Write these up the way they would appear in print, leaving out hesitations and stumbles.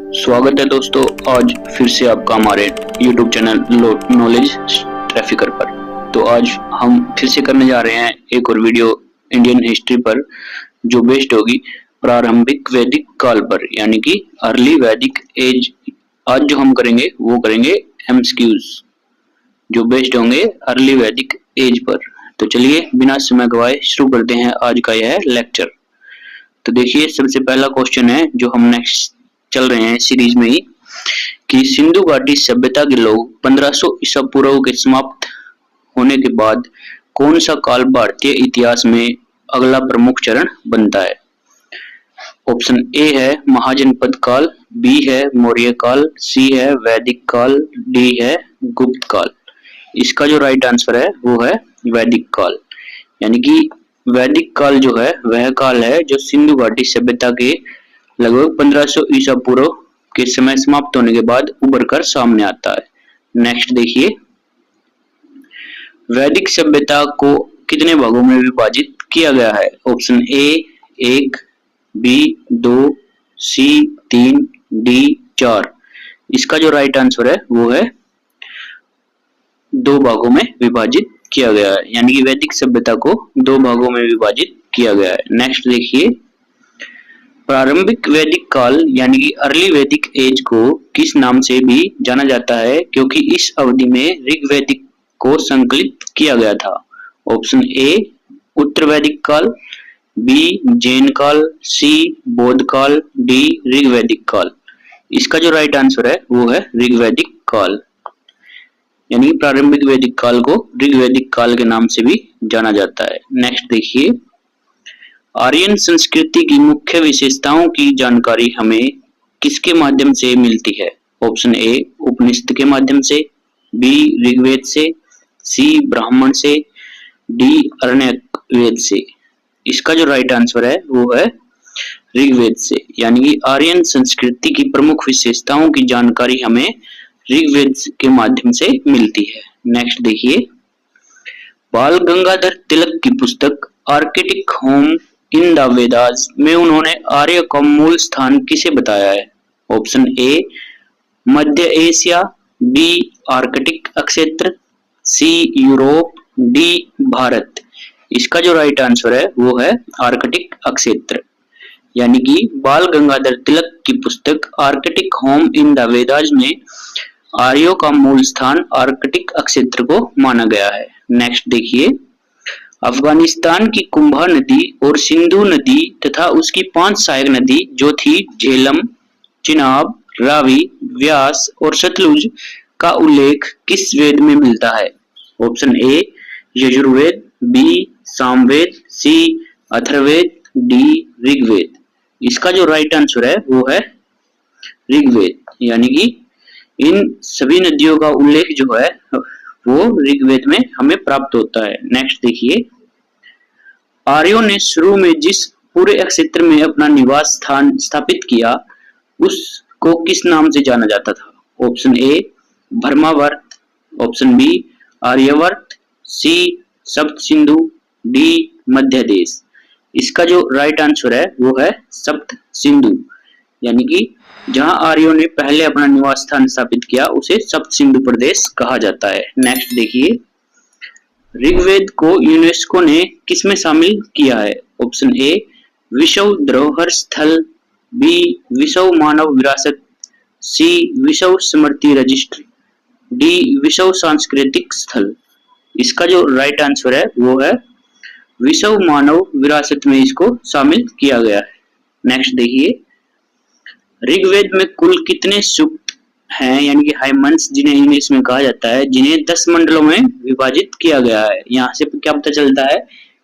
स्वागत है दोस्तों, आज फिर से आपका हमारे YouTube चैनल नॉलेज ट्रैफिकर पर। तो आज हम फिर से करने जा रहे हैं एक और वीडियो इंडियन हिस्ट्री पर, जो बेस्ड होगी प्रारंभिक वैदिक काल पर, यानी कि अर्ली वैदिक एज। आज जो हम करेंगे वो करेंगे एमसीक्यूज जो बेस्ड होंगे अर्ली वैदिक एज पर। तो चलिए बिना समय गवाए शुरू करते हैं आज का यह लेक्चर। तो देखिए, सबसे पहला क्वेश्चन है जो हम नेक्स्ट चल रहे हैं सीरीज में ही, कि सिंधु घाटी सभ्यता के लोग 1500 ईसा पूर्व के समाप्त होने के बाद कौन सा काल भारतीय इतिहास में अगला प्रमुख चरण बनता है? ऑप्शन ए है महाजनपद काल, बी है मौर्य काल, सी है वैदिक काल, डी है गुप्त काल। इसका जो राइट आंसर है वो है वैदिक काल। यानी कि वैदिक काल जो है वह काल है जो सिंधु घाटी सभ्यता के लगभग 1500 ईसा पूर्व के समय समाप्त होने के बाद उभर कर सामने आता है। नेक्स्ट देखिए, वैदिक सभ्यता को कितने भागों में विभाजित किया गया है? Option A 1, B 2, C 3, D 4। इसका जो राइट आंसर है वो है 2 भागों में विभाजित किया गया है। यानी कि वैदिक सभ्यता को 2 भागों में विभाजित किया गया है। नेक्स्ट देखिए, प्रारंभिक वैदिक काल यानी कि अर्ली वैदिक एज को किस नाम से भी जाना जाता है, क्योंकि इस अवधि में ऋग्वैदिक को संकलित किया गया था? ऑप्शन ए उत्तर वैदिक काल, बी जैन काल, सी बौद्ध काल, डी ऋग्वैदिक काल। इसका जो राइट आंसर है वो है ऋग्वैदिक काल। यानी प्रारंभिक वैदिक काल को ऋग्वैदिक काल के नाम से भी जाना जाता है। नेक्स्ट देखिए, आर्यन संस्कृति की मुख्य विशेषताओं की जानकारी हमें किसके माध्यम से मिलती है? ऑप्शन ए उपनिषद के माध्यम से, बी ऋग्वेद से, सी ब्राह्मण से, डी अरण्यक वेद से। इसका जो राइट आंसर है वो है ऋग्वेद से। यानी कि आर्यन संस्कृति की प्रमुख विशेषताओं की जानकारी हमें ऋग्वेद के माध्यम से मिलती है। नेक्स्ट देखिए, बाल गंगाधर तिलक की पुस्तक arctic home in the Vedas में उन्होंने आर्य का मूल स्थान किसे बताया है? ऑप्शन ए मध्य एशिया, बी आर्कटिक क्षेत्र, सी यूरोप, डी भारत। इसका जो राइट आंसर है वो है आर्कटिक क्षेत्र। यानी कि बाल गंगाधर तिलक की पुस्तक Arctic home in the Vedas में आर्यों का मूल स्थान आर्कटिक क्षेत्र को माना गया है। नेक्स्ट देखिए, अफगानिस्तान की कुंभा नदी और सिंधु नदी तथा उसकी 5 सहायक नदी जो थी झेलम, चिनाब, रावी, व्यास और सतलुज का उल्लेख किस वेद में मिलता है? Option A Yajurveda, B Samaveda, C Atharvaveda, D Rigveda. इसका जो राइट आंसर है वो है ऋग्वेद। यानी कि इन सभी नदियों का उल्लेख जो है वो ऋग्वेद में हमें प्राप्त होता है। नेक्स्ट देखिए, आर्यों ने शुरू में जिस पूरे क्षेत्र में अपना निवास स्थान स्थापित किया उसको किस नाम से जाना जाता था? Option A Brahmavarta, option B Aryavarta, C Sapta Sindhu, D मध्य देश। इसका जो राइट आंसर है वो है सप्त सिंधु। यानी कि जहां आर्यों ने पहले अपना निवास स्थान स्थापित किया उसे सप्त सिंधु प्रदेश कहा जाता है। नेक्स्ट देखिए, ऋग्वेद को यूनेस्को ने किसमें शामिल किया है? ऑप्शन ए विश्व धरोहर स्थल, बी विश्व मानव विरासत, सी विश्व स्मृति रजिस्टर, डी विश्व सांस्कृतिक स्थल। इसका जो राइट आंसर है वो है विश्व मानव विरासत में इसको शामिल किया गया है। नेक्स्ट देखिए, ऋग्वेद में कुल कितने सूक्त हैं, यानी कि हाइमन्स जिन्हें इंग्लिश में कहा जाता है, जिन्हें 10 मंडलों में विभाजित किया गया है? यहाँ से क्या पता चलता है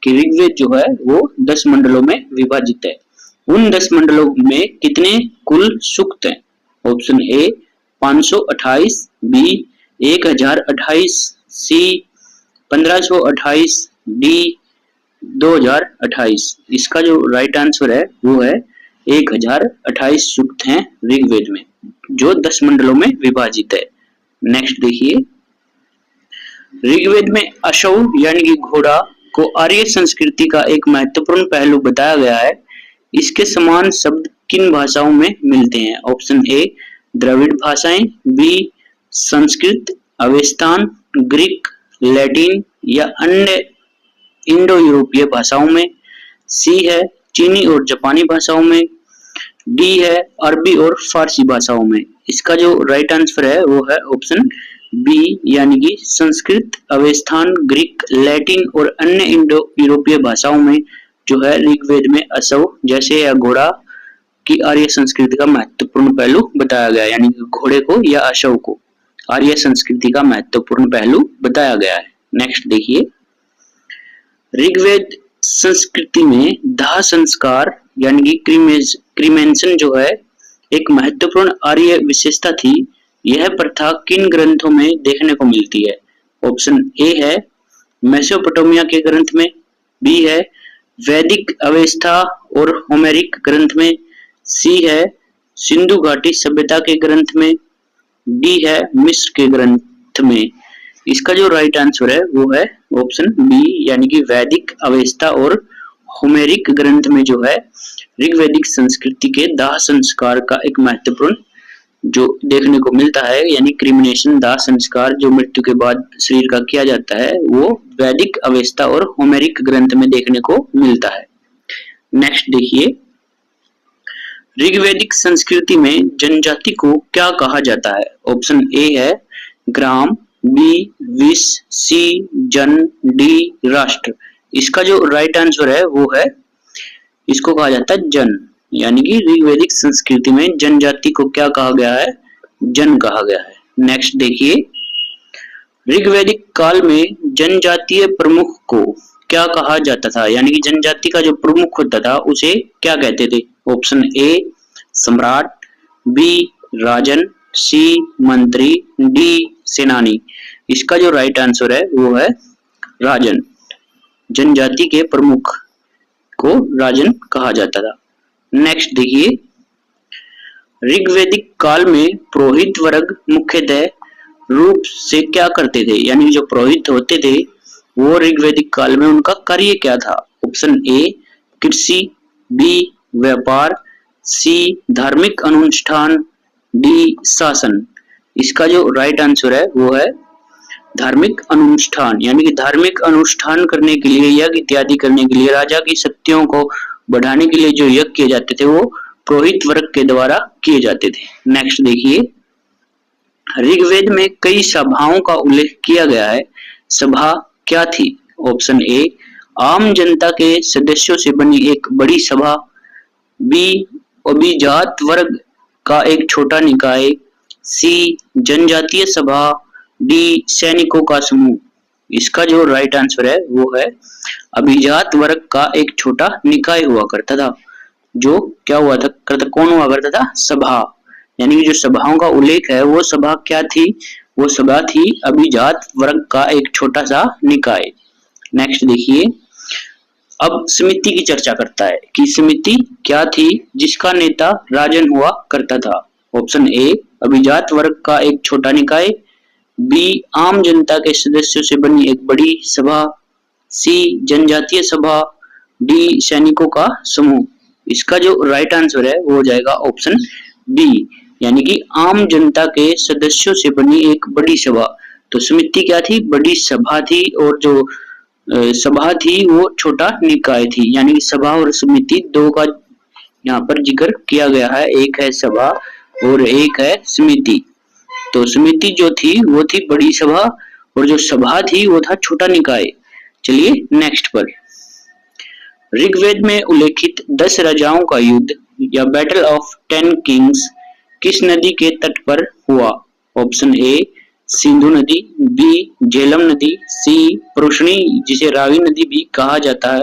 कि ऋग्वेद जो है वो 10 मंडलों में विभाजित है। उन 10 मंडलों में कितने कुल सूक्त हैं? Option A 528, B 1028, C 1528, D 2028। इसका जो राइट आंसर है वो है 1028 सूक्त हैं ऋग्वेद में, जो 10 मंडलों में विभाजित है। नेक्स्ट देखिए, ऋग्वेद में अश्व यानी कि घोड़ा को आर्य संस्कृति का एक महत्वपूर्ण पहलू बताया गया है। इसके समान शब्द किन भाषाओं में मिलते हैं? ऑप्शन ए द्रविड़ भाषाएं, बी संस्कृत, अवेस्तान, ग्रीक, लैटिन या अन्य इंडो यूरोपीय भाषाओं में, सी है चीनी और जापानी भाषाओं में, डी है अरबी और फारसी भाषाओं में। इसका जो राइट आंसर है वो है ऑप्शन बी यानी कि संस्कृत, अवेस्तान, ग्रीक, लैटिन और अन्य इंडो यूरोपीय भाषाओं में जो है ऋग्वेद में अश्व जैसे या घोड़ा की आर्य संस्कृति का महत्वपूर्ण पहलू बताया गया है, यानी कि घोड़े को या अश्व को आर्य संस्कृति का महत्वपूर्ण पहलू बताया गया है। नेक्स्ट देखिए, ऋग्वेद संस्कृति में दाह संस्कार यानी कि क्रीमेंशन जो है एक महत्वपूर्ण आर्य विशेषता थी। यह प्रथा किन ग्रंथों में देखने को मिलती है? ऑप्शन ए है मेसोपोटामिया के ग्रंथ में, बी है वैदिक अवेस्ता और होमेरिक ग्रंथ में, सी है सिंधु घाटी सभ्यता के ग्रंथ में, डी है मिस्र के ग्रंथ में। इसका जो राइट आंसर है वो है ऑप्शन बी यानी कि वैदिक अवेस्ता और होमेरिक ग्रंथ में जो है ऋग्वैदिक संस्कृति के दाह संस्कार का एक महत्वपूर्ण जो देखने को मिलता है, यानी क्रिमिनेशन दाह संस्कार जो मृत्यु के बाद शरीर का किया जाता है वो वैदिक अवेस्ता और होमेरिक ग्रंथ में देखने को मिलता है। नेक्स्ट देखिए, ऋग्वैदिक संस्कृति में जनजाति को क्या कहा जाता है? ऑप्शन ए है ग्राम, बी विश, सी जन, डी राष्ट्र। इसका जो राइट आंसर है वो है इसको कहा जाता है जन, यानी कि ऋग्वैदिक संस्कृति में जनजाति को क्या कहा गया है? जन कहा गया है। नेक्स्ट देखिए, ऋग्वैदिक काल में जनजातीय प्रमुख को क्या कहा जाता था? यानी कि जनजाति का जो प्रमुख होता था उसे क्या कहते थे? ऑप्शन ए सम्राट, बी राजन, सी मंत्री, डी सेनानी। इसका जो राइट आंसर है वो है राजन। जनजाति के प्रमुख को राजन कहा जाता था। नेक्स्ट देखिए, ऋग्वैदिक काल में पुरोहित वर्ग मुख्यतः रूप से क्या करते थे? यानी जो पुरोहित होते थे वो ऋग्वैदिक काल में उनका कार्य क्या था? ऑप्शन ए कृषि, बी व्यापार, सी धार्मिक अनुष्ठान, डी शासन। इसका जो राइट आंसर है वो है धार्मिक अनुष्ठान, यानी कि धार्मिक अनुष्ठान करने के लिए यज्ञ इत्यादि करने के लिए राजा की शक्तियों को बढ़ाने के लिए जो यज्ञ किए जाते थे वो पुरोहित वर्ग के द्वारा किए जाते थे। नेक्स्ट देखिए, ऋग्वेद में कई सभाओं का उल्लेख किया गया है। सभा क्या थी? ऑप्शन ए आम जनता के सदस्यों से बनी एक बड़ी सभा, बी अभिजात वर्ग का एक छोटा निकाय, सी जनजातीय सभा, डी सैनिकों का समूह। इसका जो राइट आंसर है वो है अभिजात वर्ग का एक छोटा निकाय हुआ करता था। जो क्या हुआ था करता कौन हुआ करता था? सभा। यानी कि जो सभाओं का उल्लेख है वो सभा क्या थी? वो सभा थी अभिजात वर्ग का एक छोटा सा निकाय। नेक्स्ट देखिए, अब समिति की चर्चा करता है कि समिति क्या थी जिसका नेता राजन हुआ करता था। ऑप्शन ए अभिजात वर्ग का एक छोटा निकाय, बी आम जनता के सदस्यों से बनी एक बड़ी सभा, सी जनजातीय सभा, डी सैनिकों का समूह। इसका जो राइट आंसर है वो हो जाएगा ऑप्शन बी, यानी कि आम जनता के सदस्यों से बनी एक बड़ी सभा। तो समिति क्या थी? बड़ी सभा थी, और जो सभा थी वो छोटा निकाय थी। यानी कि सभा और समिति दो का यहाँ पर जिक्र किया गया है, एक है सभा और एक है समिति। तो समिति जो थी वो थी बड़ी सभा और जो सभा थी वो था छोटा निकाय। चलिए नेक्स्ट पर, ऋग्वेद में उल्लेखित 10 राजाओं का युद्ध या बैटल ऑफ 10 किंग्स किस नदी के तट पर हुआ? ऑप्शन ए सिंधु नदी, बी झेलम नदी, सी प्रोशनी जिसे रावी नदी भी कहा जाता है,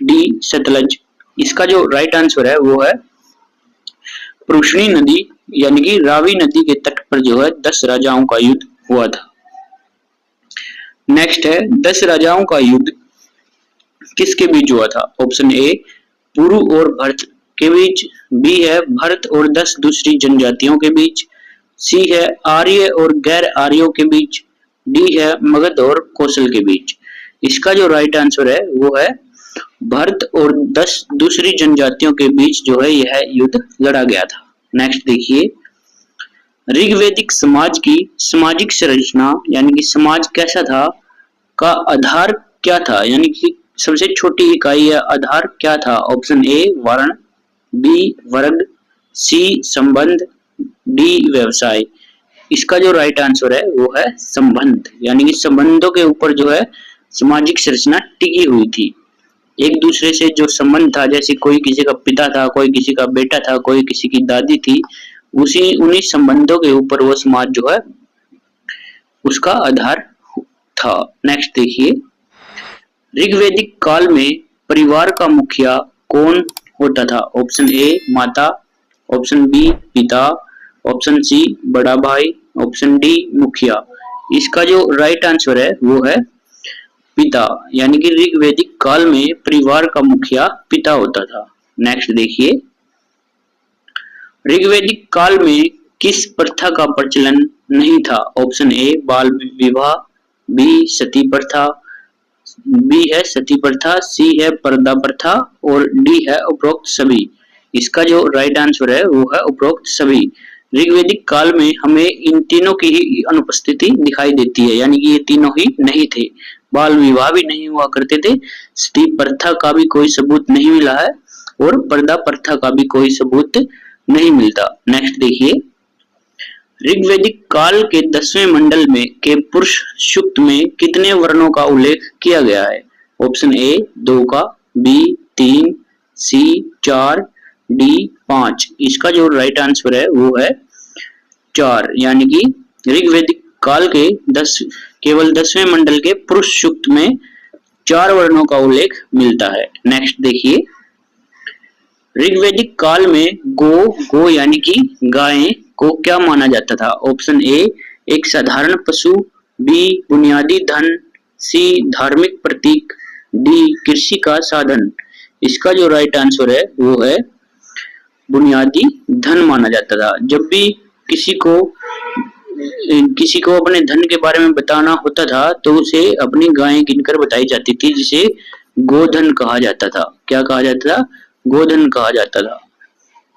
डी सतलज। इसका जो राइट आंसर है वो है प्रोशनी नदी, यानी कि रावी नदी के तट पर जो है 10 राजाओं का युद्ध हुआ था। नेक्स्ट है 10 राजाओं का युद्ध किसके बीच हुआ था? ऑप्शन ए पुरु और भरत के बीच, बी है भरत और 10 दूसरी जनजातियों के बीच, सी है आर्य और गैर आर्यों के बीच, डी है मगध और कौशल के बीच। इसका जो राइट आंसर है वो है भारत और 10 दूसरी जनजातियों के बीच जो है यह युद्ध लड़ा गया था। नेक्स्ट देखिए, ऋग्वैदिक समाज की सामाजिक संरचना यानी कि समाज कैसा था का आधार क्या था, यानी कि सबसे छोटी इकाई या आधार क्या था। ऑप्शन ए वर्ण, बी वर्ग, सी संबंध, डी व्यवसाय। इसका जो राइट आंसर है वो है संबंध, यानी कि संबंधों के ऊपर जो है सामाजिक संरचना टिकी हुई थी। एक दूसरे से जो संबंध था, जैसे कोई किसी का पिता था, कोई किसी का बेटा था, कोई किसी की दादी थी, उन्हीं संबंधों के ऊपर वो समाज जो है उसका आधार था। नेक्स्ट देखिए, ऋग्वैदिक काल में परिवार का मुखिया कौन होता था। ऑप्शन ए माता, ऑप्शन बी पिता, ऑप्शन सी बड़ा भाई, ऑप्शन डी मुखिया। इसका जो राइट आंसर है वो है पिता, यानी कि ऋग्वैदिक काल में परिवार का मुखिया पिता होता था। नेक्स्ट देखिए, ऋग्वैदिक काल में किस प्रथा का प्रचलन नहीं था। ऑप्शन ए बाल विवाह, बी सती प्रथा, बी है सती प्रथा, सी है पर्दा प्रथा और डी है उपरोक्त सभी। इसका जो राइट आंसर है वो है उपरोक्त सभी। ऋग्वैदिक काल में हमें इन तीनों की ही अनुपस्थिति दिखाई देती है, यानी कि ये तीनों ही नहीं थे। बाल विवाह भी नहीं हुआ करते थे, सती प्रथा का भी कोई सबूत नहीं मिला है और पर्दा प्रथा का भी कोई सबूत नहीं मिलता। नेक्स्ट देखिए, ऋग्वैदिक काल के 10वें मंडल में के पुरुष सूक्त में कितने वर्णों का उल्लेख किया गया है। ऑप्शन ए 2 का, बी 3, सी 4, डी 5। इसका जो राइट आंसर है वो है 4, यानी कि ऋग्वैदिक काल के केवल 10वें मंडल के पुरुष सूक्त में 4 वर्णों का उल्लेख मिलता है। नेक्स्ट देखिए, ऋग्वैदिक काल में गो यानी कि गायें को क्या माना जाता था। ऑप्शन ए एक साधारण पशु, बी बुनियादी धन, सी धार्मिक प्रतीक, डी कृषि का साधन। इसका जो राइट आंसर है वो है बुनियादी धन माना जाता था। जब भी किसी को अपने धन के बारे में बताना होता था तो उसे अपनी गायें गिनकर बताई जाती थी, जिसे गोधन कहा जाता था। क्या कहा जाता था? गोधन कहा जाता था।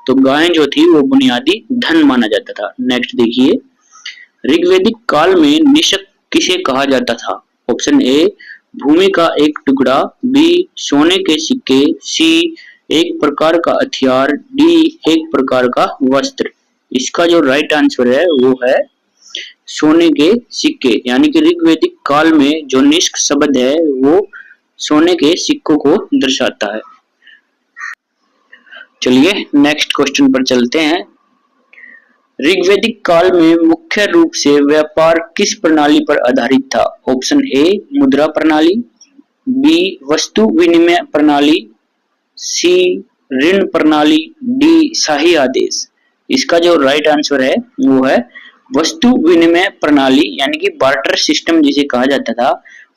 तो गायें जो थी वो बुनियादी धन माना जाता था। नेक्स्ट देखिए, ऋग्वैदिक काल में निषक किसे कहा जाता था। ऑप्शन ए भूमि का एक टुकड़ा, बी सोने के सिक्के, सी एक प्रकार का हथियार, डी एक प्रकार का वस्त्र। इसका जो राइट आंसर है वो है सोने के सिक्के, यानी कि ऋग्वैदिक काल में जो निष्क शब्द है वो सोने के सिक्कों को दर्शाता है। चलिए नेक्स्ट क्वेश्चन पर चलते हैं। ऋग्वैदिक काल में मुख्य रूप से व्यापार किस प्रणाली पर आधारित था। ऑप्शन ए मुद्रा प्रणाली, बी वस्तु विनिमय प्रणाली, सी ऋण प्रणाली, डी शाही आदेश। इसका जो राइट आंसर है वो है वस्तु विनिमय प्रणाली, यानी कि बार्टर सिस्टम जिसे कहा जाता था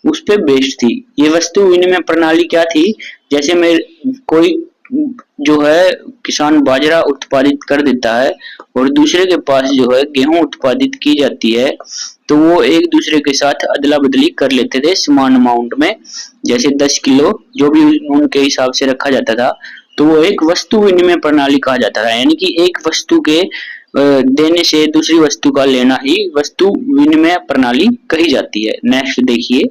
उस पे बेस्ड थी। ये वस्तु विनिमय प्रणाली क्या थी, जैसे मैं कोई जो है किसान बाजरा उत्पादित कर देता है और दूसरे के पास जो है गेहूं उत्पादित की जाती है, तो वो एक दूसरे के साथ अदला बदली कर लेते थे समान अमाउंट में, जैसे 10 किलो जो भी उनके हिसाब से रखा जाता था, तो वो एक वस्तु विनिमय प्रणाली कहा जाता था। यानी कि एक वस्तु के देने से दूसरी वस्तु का लेना ही वस्तु विनिमय प्रणाली कही जाती है। नेक्स्ट देखिए,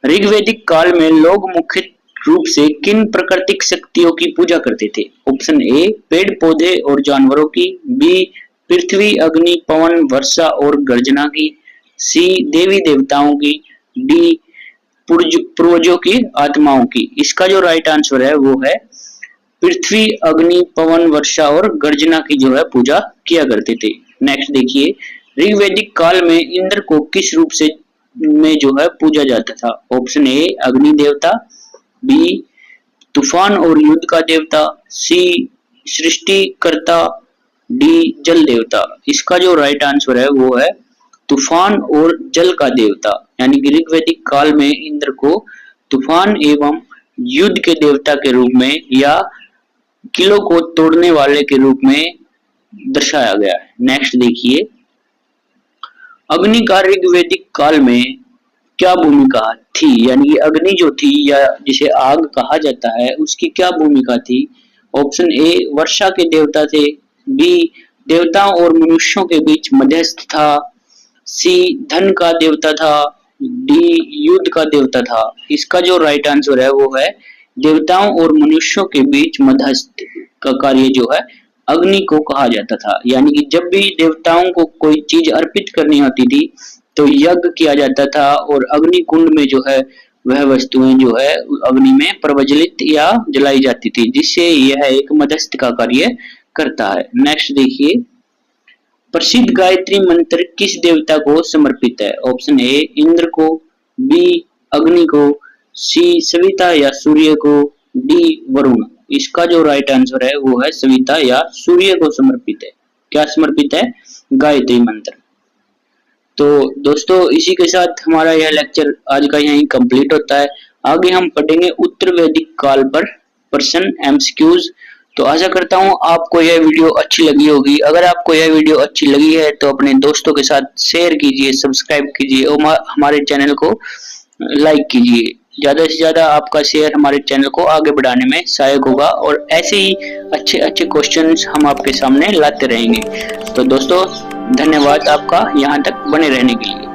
ऋग्वैदिक काल में लोग मुख्य रूप से किन प्राकृतिक शक्तियों की पूजा करते थे। ऑप्शन ए पेड़ पौधे और जानवरों की, बी पृथ्वी अग्नि पवन वर्षा और गर्जना की, सी देवी देवताओं की, डी पूर्वजों की आत्माओं की। इसका जो राइट आंसर है वो है पृथ्वी अग्नि पवन वर्षा और गर्जना की जो है पूजा किया करते थे। नेक्स्ट देखिए, ऋग्वैदिक काल में इंद्र को किस रूप से में जो है पूजा जाता था। ऑप्शन ए अग्नि देवता, बी तूफान और युद्ध का देवता, सी सृष्टिकर्ता, डी जल देवता। इसका जो राइट आंसर है वो है तूफान और जल का देवता, यानी कि ऋग्वैदिक काल में इंद्र को तूफान एवं युद्ध के देवता के रूप में या किलों को तोड़ने वाले के रूप में दर्शाया गया है। नेक्स्ट देखिए, अग्नि का ऋग्वैदिक काल में क्या भूमिका थी, यानी कि अग्नि जो थी या जिसे आग कहा जाता है उसकी क्या भूमिका थी? ऑप्शन ए वर्षा के देवता थे, बी देवताओं और मनुष्यों के बीच मध्यस्थ था, सी धन का देवता था, डी युद्ध का देवता था। इसका जो राइट आंसर है वो है देवताओं और मनुष्यों के बीच मध्यस्थ का कार्य जो है अग्नि को कहा जाता था। यानी कि जब भी देवताओं को कोई चीज अर्पित करनी होती थी तो यज्ञ किया जाता था और अग्नि कुंड में जो है वह वस्तुएं जो है अग्नि में प्रज्वलित या जलाई जाती थी, जिससे यह एक मध्यस्थ का कार्य करता है। नेक्स्ट देखिए, प्रसिद्ध गायत्री मंत्र किस देवता को समर्पित है? ऑप्शन ए इंद्र को, बी अग्नि को, सी सविता या सूर्य को, डी वरुण। इसका जो राइट आंसर है वो है सविता या सूर्य को समर्पित है। क्या समर्पित है? गायत्री मंत्र। तो दोस्तों इसी के साथ हमारा यह लेक्चर आज का यहीं कंप्लीट होता है। आगे हम पढ़ेंगे उत्तर वैदिक काल पर प्रश्न एमसीक्यूज। तो आशा करता हूँ आपको यह वीडियो अच्छी लगी होगी। अगर आपको यह वीडियो अच्छी लगी है तो अपने दोस्तों के साथ शेयर कीजिए, सब्सक्राइब कीजिए और हमारे चैनल को लाइक कीजिए। ज्यादा से ज्यादा आपका शेयर हमारे चैनल को आगे बढ़ाने में सहायक होगा और ऐसे ही अच्छे अच्छे क्वेश्चंस हम आपके सामने लाते रहेंगे। तो दोस्तों धन्यवाद आपका यहाँ तक बने रहने के लिए।